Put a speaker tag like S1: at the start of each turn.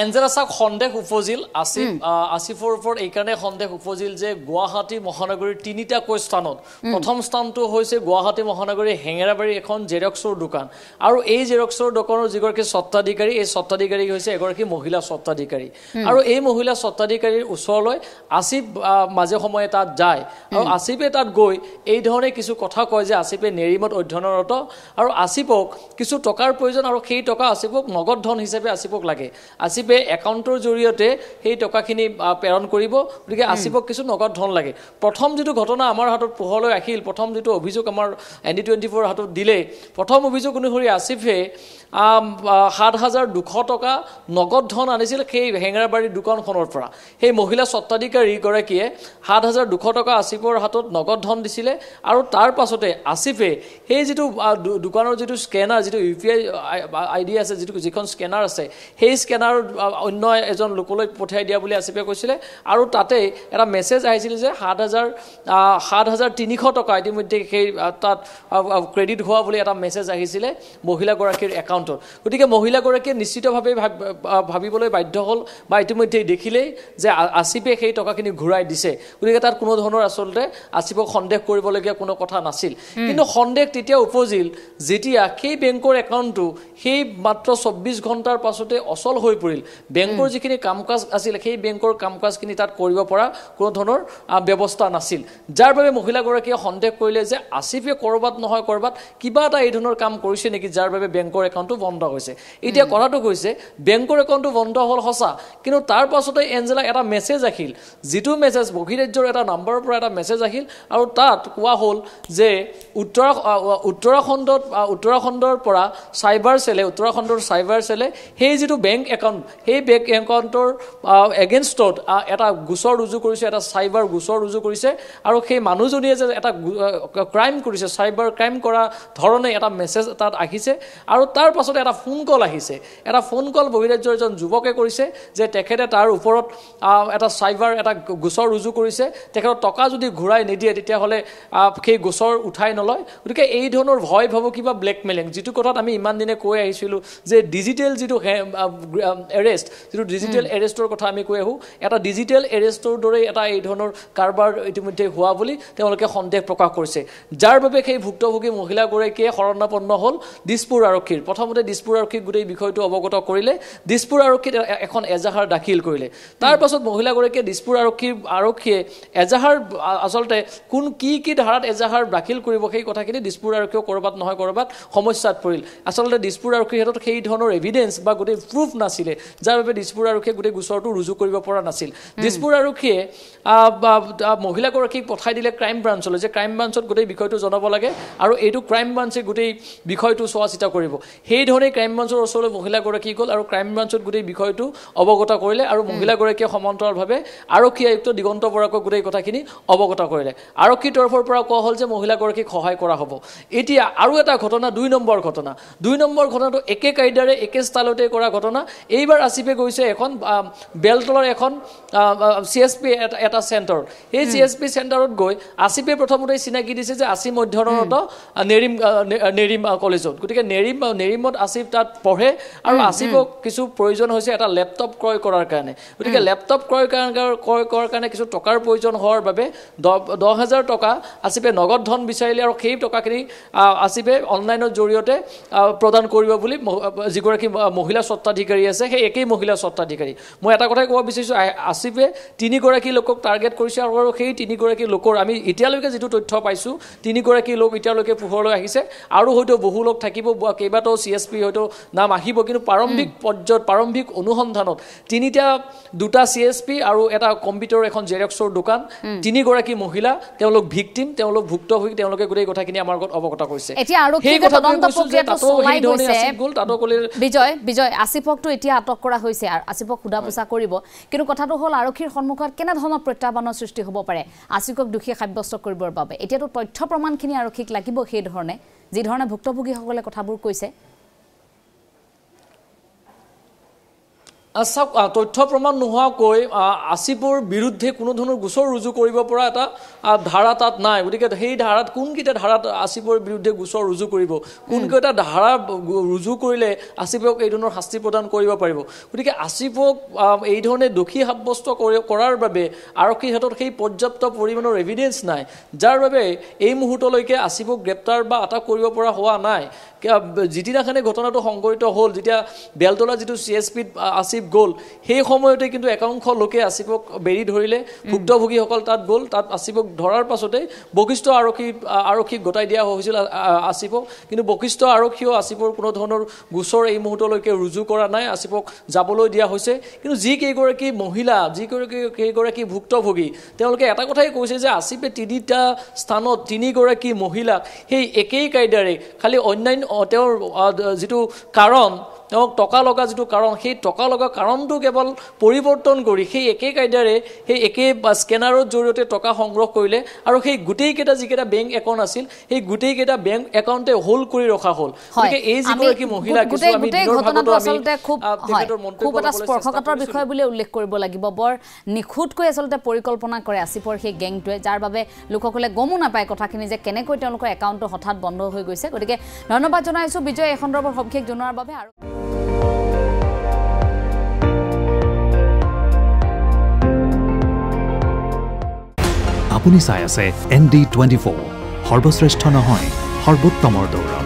S1: এঞ্জেলাছাক সন্দেহ উপজিল আসিফৰ ওপৰত এইকাৰণে সন্দেহ উপজিল যে গুৱাহাটী মহানগৰীৰ তিনিটাকৈ স্থানত প্ৰথম স্থানটো হৈছে গুৱাহাটী মহানগৰীৰ হেঙেৰাবাৰী এখন জেৰক্সৰ দোকান আৰু এই জেৰক্সৰ দোকানৰ যিগৰাকী স্বত্বাধিকাৰী এই স্বত্বাধিকাৰী হৈছে এগৰাকী মহিলা স্বত্বাধিকাৰী আৰু এই মহিলা স্বত্বাধিকাৰীৰ ওচৰলৈ আসিফ মাজে সময়ে তাত যায় আৰু আসিফে তাত গৈ এই ধৰণে কিছু কথা কয় যে আসিফে নেৰিমত অধ্যয়নৰত আৰু আসিফক কিছু টকাৰ প্ৰয়োজন আৰু সেই টকা আসিফক নগদ ধন হিচাপে আসিফক লাগে আসিফে একাউণ্টৰ জৰিয়তে সেই টকাখিনি প্ৰেৰণ কৰিব গতিকে আসিফক কিছু নগদ ধন লাগে প্ৰথম যেটো ঘটনা আমাৰ হাতত পোহৰলৈ আহিল প্ৰথম যেটো অভিযোগ আমাৰ ND24 হাতত দিলে প্ৰথম অভিযোগ অনুসৰি আসিফে ৭,২০০ টকা নগদ ধন আনিছিল সেই হেঙেৰাবাৰীৰ দোকানখনৰ পৰা সেই মহিলা স্বত্বাধিকাৰী গৰাকীয়ে ৭,২০০ টকা আসিফৰ হাতত নগদ ধন দিছিলে আৰু তাৰ পাছতে আসিফে সেই যেটো দোকানৰ যেটো স্কেনাৰ যেটো UPI আইডি আছে যিখন স্কেনাৰ আছে সেই স্কেনাৰ অন্য এজন লোকলৈ পঠাই দিয়া বুলি আসিফে কৈছিলে আৰু তাতে এটা মেছেজ আহিছিল যে ৭,৩০০ টকা ইতিমধ্যে সেই তাত ক্ৰেডিট হোৱা বুলি এটা মেছেজ আহিছিলে মহিলাগৰাকীৰ একাউণ্টত গতিকে মহিলাগৰাকীয়ে নিশ্চিতভাৱে ভাবিবলৈ বাধ্য হ'ল বা ইতিমধ্যে দেখিলেই যে আসিফে সেই টকাখিনি ঘূৰাই দিছে গতিকে তাত কোনো ধৰণৰ আসলতে আসিফক সন্দেহ কৰিবলগীয়া কোনো কথা নাছিল কিন্তু সন্দেহ তেতিয়া উপজিল যেতিয়া সেই বেংকৰ একাউণ্টটো সেই মাত্ৰ 24 ঘণ্টাৰ পাছতে অচল হৈ পৰিল বেংকৰ যিখিনি কামকাজ আছিল সেই বেংকৰ কামকাজখিনি তাত কৰিব পৰা কোনো ধৰণৰ ব্যৱস্থা নাছিল যাৰ বাবে মহিলাগৰাকীয়ে সন্দেহ কৰিলে যে আসিফে কৰবাত নহয় কৰবাত কিবা এটা এই ধৰণৰ কাম কৰিছে নেকি যাৰ বাবে বেংকৰ একাউণ্টটো বন্ধ হৈছে এতিয়া কথাটো কৈছে বেংকৰ একাউণ্টটো বন্ধ হ'ল সঁচা কিন্তু তাৰ পাছতে এঞ্জেলা এটা মেছেজ আহিল যিটো মেছেজ বহিৰাজ্যৰ এটা নাম্বাৰৰ পৰা এটা মেছেজ আহিল আৰু তাত কোৱা হ'ল যে উত্তৰাখণ্ডৰ পৰা উত্তৰাখণ্ডৰ চাইবাৰ সেলে সেই যেটো বেংক একাউণ্ট সেই বেংক একাউণ্টৰ এগেইনষ্টত এটা গোচৰ ৰুজু কৰিছে এটা চাইবাৰ গোচৰ ৰুজু কৰিছে আৰু সেই মানুহজনীয়ে যে এটা ক্ৰাইম কৰিছে চাইবাৰ ক্ৰাইম কৰা ধৰণে এটা মেছেজ তাত আহিছে আৰু তাৰ পাছতে এটা ফোন কল আহিছে এটা ফোন কল বহিৰাজ্যৰ এজন যুৱকে কৰিছে যে তেখেতে তাৰ ওপৰত এটা চাইবাৰ এটা গোচৰ ৰুজু কৰিছে তেখেতৰ টকা যদি ঘূৰাই নিদিয়ে তেতিয়াহ'লে সেই গোচৰ উঠাই নলয় গতিকে এই ধৰণৰ ভয় ভাবুকি বা ব্লেকমেইলিং যিটো কথাত আমি ইমান দিনে কৈ আহিছিলোঁ যে ডিজিটেল যিটো এৰেষ্ট যিটো ডিজিটেল এৰেষ্টৰ কথা আমি কৈ আহোঁ এটা ডিজিটেল এৰেষ্টৰ দৰে এটা এই ধৰণৰ কাৰবাৰ ইতিমধ্যে হোৱা বুলি তেওঁলোকে সন্দেহ প্ৰকাশ কৰিছে যাৰ বাবে সেই ভুক্তভোগী মহিলাগৰাকীয়ে শৰণাপন্ন হ'ল দিছপুৰ আৰক্ষীৰ প্ৰথমতে দিছপুৰ আৰক্ষীক গোটেই বিষয়টো অৱগত কৰিলে দিছপুৰ আৰক্ষীত এখন এজাহাৰ দাখিল কৰিলে তাৰ পাছত মহিলাগৰাকীয়ে দিছপুৰ আৰক্ষীয়ে এজাহাৰ আচলতে কোন কি ধাৰাত এজাহাৰ দাখিল কৰিব সেই কথাখিনি দিছপুৰ আৰক্ষীয়ে কৰবাত নহয় কৰবাত সমস্যাত পৰিল আচলতে দিছপুৰ আৰক্ষীৰ হাতত সেই ধৰণৰ এভিডেন্স বা গোটেই প্ৰুফ নাছিলে যাৰ বাবে দিছপুৰ আৰক্ষীয়ে গোটেই গোচৰটো ৰুজু কৰিব পৰা নাছিল দিছপুৰ আৰক্ষীয়ে মহিলাগৰাকীক পঠাই দিলে ক্ৰাইম ব্ৰাঞ্চলৈ যে ক্ৰাইম ব্ৰাঞ্চত গোটেই বিষয়টো জনাব লাগে আৰু এইটো ক্ৰাইম ব্ৰাঞ্চে গোটেই বিষয়টো চোৱা চিতা কৰিব সেই ধৰণে ক্ৰাইম ব্ৰাঞ্চৰ ওচৰলৈ মহিলাগৰাকী গ'ল আৰু ক্ৰাইম ব্ৰাঞ্চত গোটেই বিষয়টো অৱগত কৰিলে আৰু মহিলাগৰাকীয়ে সমান্তৰালভাৱে আৰক্ষী আয়ুক্ত দিগন্ত বৰাকক গোটেই কথাখিনি অৱগত কৰিলে আৰক্ষীৰ তৰফৰ পৰা কোৱা হ'ল যে মহিলাগৰাকীক সহায় কৰা হ'ব এতিয়া আৰু এটা ঘটনা 2 নম্বৰ ঘটনাটো একে কাইদাৰে একে ষ্টাইলতে কৰা ঘটনা এইবাৰ আসিফে গৈছে এখন বেলতলৰ এখন CSP এটা চেণ্টাৰ এই CSP চেণ্টাৰত গৈ আসিফে প্ৰথমতে চিনাকি দিছে যে আসিফ অধ্যয়নৰত নেৰিম কলেজত গতিকে নেৰিমত আসিফ তাত পঢ়ে আৰু আসিফক কিছু প্ৰয়োজন হৈছে এটা লেপটপ ক্ৰয় কৰাৰ কাৰণে গতিকে লেপটপ ক্ৰয় কৰাৰ কাৰণে কিছু টকাৰ প্ৰয়োজন হোৱাৰ বাবে 10,000 টকা আসিফে নগদ ধন বিচাৰিলে আৰু সেই টকাখিনি আসিফে অনলাইনৰ জৰিয়তে প্ৰদান কৰিব বুলি যিগৰাকী মহিলা স্বত্বাধিকাৰী আছে সেই একেই মহিলা স্বত্বাধিকাৰী মই এটা কথাই ক'ব বিচাৰিছোঁ আসিফে 3 গৰাকী লোকক টাৰ্গেট কৰিছে আৰু সেই 3 গৰাকী লোকৰ আমি এতিয়ালৈকে যেটো তথ্য পাইছোঁ 3 গৰাকী লোক এতিয়ালৈকে পোহৰলৈ আহিছে আৰু হয়তো বহু লোক থাকিব কেইবাটাও CSP হয়তো নাম আহিব কিন্তু প্ৰাৰম্ভিক অনুসন্ধানত 2টা CSP আৰু এটা কম্পিউটাৰ এখন জেৰক্সৰ দোকান 3 গৰাকী মহিলা তেওঁলোক ভিকটিম তেওঁলোক ভুক্তভোগী তেওঁলোকে গোটেই কথাখিনি আমাৰ আগত অৱগত কৰিছে
S2: এতিয়া আৰক্ষীয়ে তদন্ত প্ৰক্ৰিয়াটো চলাই গৈছে বিজয় আসিফকটো এতিয়া আটক কৰা হৈছে আৰু আসিফক খুদা পোছা কৰিব কিন্তু কথাটো হ'ল আৰক্ষীৰ সন্মুখত কেনে ধৰণৰ প্ৰত্যাহ্বানৰ সৃষ্টি হ'ব পাৰে আসিফক দোষী সাব্যস্ত কৰিবৰ বাবে এতিয়াতো তথ্য প্ৰমাণখিনি আৰক্ষীক লাগিব সেই ধৰণে যি ধৰণে ভুক্তভোগীসকলে কথাবোৰ কৈছে
S1: চাওক তথ্য প্ৰমাণ নোহোৱাকৈ আসিফৰ বিৰুদ্ধে কোনো ধৰণৰ গোচৰ ৰুজু কৰিব পৰা এটা ধাৰা তাত নাই গতিকে সেই ধাৰাত কোনকেইটা ধাৰাত আসিফৰ বিৰুদ্ধে গোচৰ ৰুজু কৰিব কোনকেইটা ধাৰা ৰুজু কৰিলে আসিফক এই ধৰণৰ শাস্তি প্ৰদান কৰিব পাৰিব গতিকে আসিফক এই ধৰণে দোষী সাব্যস্ত কৰাৰ বাবে আৰক্ষীৰ হাতত সেই পৰ্যাপ্ত পৰিমাণৰ এভিডেন্স নাই যাৰ বাবে এই মুহূৰ্তলৈকে আসিফক গ্ৰেপ্তাৰ বা আটক কৰিব পৰা হোৱা নাই যিদিনাখনে ঘটনাটো সংঘটিত হ'ল যেতিয়া বেলতলা যিটো CSPত আসিফ গ'ল সেই সময়তে কিন্তু একাংশ লোকে আসিফক বেৰি ধৰিলে ভুক্তভোগীসকল তাত গ'ল তাত আসিফক ধৰাৰ পাছতে বশিষ্ঠ আৰক্ষীক গতাই দিয়া হৈছিল আসিফক কিন্তু বশিষ্ঠ আৰক্ষীও আসিফৰ কোনো ধৰণৰ গোচৰ এই মুহূৰ্তলৈকে ৰুজু কৰা নাই আসিফক যাবলৈ দিয়া হৈছে কিন্তু যি কেইগৰাকী মহিলা কেইগৰাকী ভুক্তভোগী তেওঁলোকে এটা কথাই কৈছে যে আসিফে তিনিটা স্থানত তিনিগৰাকী মহিলাক সেই একেই কায়দাৰে খালি অন্যান্য তেওঁৰ যিটো কাৰণ তেওঁক টকা লগা যিটো কাৰণ সেই টকা লগা কাৰণটো কেৱল পৰিৱৰ্তন কৰি সেই একে কায়দাৰে সেই একে স্কেনাৰৰ জৰিয়তে টকা সংগ্ৰহ কৰিলে আৰু সেই গোটেইকেইটা যিকেইটা বেংক একাউণ্ট আছিল সেই গোটেইকেইটা বেংক একাউণ্টে হোল্ড কৰি ৰখা হ'ল গতিকে এই যিগৰাকী মহিলা কিছু আমি
S2: ঘটনাটো আচলতে খুব এটা স্পৰ্শকাতৰ বিষয় বুলি উল্লেখ কৰিব লাগিব বৰ নিখুঁতকৈ আচলতে পৰিকল্পনা কৰে আসিফৰ সেই গেংটোৱে যাৰ বাবে লোকসকলে গমো নাপায় কথাখিনি যে কেনেকৈ তেওঁলোকৰ একাউণ্টটো হঠাৎ বন্ধ হৈ গৈছে গতিকে ধন্যবাদ জনাইছোঁ বিজয় এই সন্দৰ্ভত সবিশেষ জনোৱাৰ বাবে আৰু
S3: আপুনি চাই আছে ND24 সৰ্বশ্ৰেষ্ঠ নহয় সৰ্বোত্তমৰ দৌৰ